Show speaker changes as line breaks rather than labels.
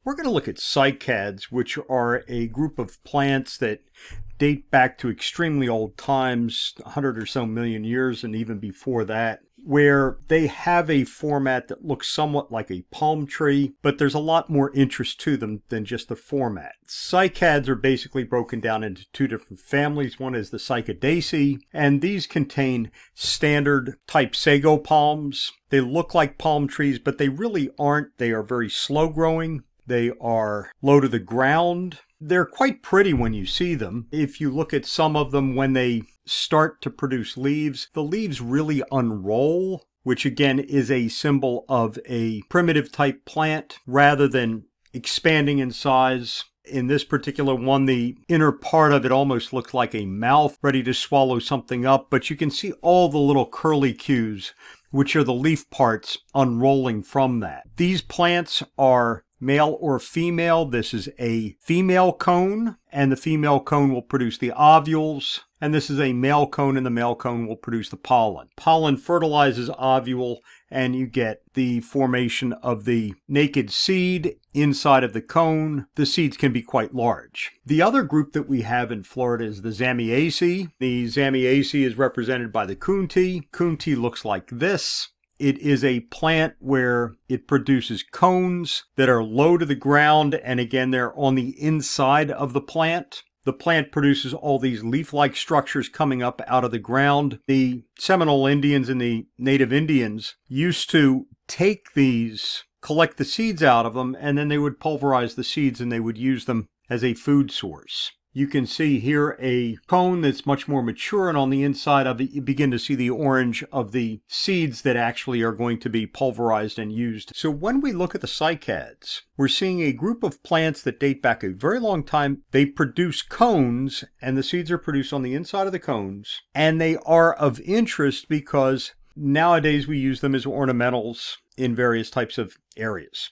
We're going to look at cycads, which are a group of plants that date back to extremely old times, 100 or so million years, and even before that, where they have a format that looks somewhat like a palm tree, but there's a lot more interest to them than just the format. Cycads are basically broken down into two different families. One is the Cycadaceae, and these contain standard type Sago Palms. They look like palm trees, but they really aren't. They are very slow growing. They are low to the ground. They're quite pretty when you see them. If you look at some of them when they start to produce leaves, the leaves really unroll, which again is a symbol of a primitive type plant rather than expanding in size. In this particular one, the inner part of it almost looks like a mouth ready to swallow something up, but you can see all the little curlicues, which are the leaf parts unrolling from that. These plants are male or female. This is a female cone, and the female cone will produce the ovules. And this is a male cone, and the male cone will produce the pollen. Pollen fertilizes ovule, and you get the formation of the naked seed inside of the cone. The seeds can be quite large. The other group that we have in Florida is the Zamiaceae. The Zamiaceae is represented by the coontie. Coontie looks like this. It is a plant where it produces cones that are low to the ground, and again, they're on the inside of the plant. The plant produces all these leaf-like structures coming up out of the ground. The Seminole Indians and the Native Indians used to take these, collect the seeds out of them, and then they would pulverize the seeds and they would use them as a food source. You can see here a cone that's much more mature, and on the inside of it, you begin to see the orange of the seeds that actually are going to be pulverized and used. So when we look at the cycads, we're seeing a group of plants that date back a very long time. They produce cones, and the seeds are produced on the inside of the cones, and they are of interest because nowadays we use them as ornamentals in various types of areas.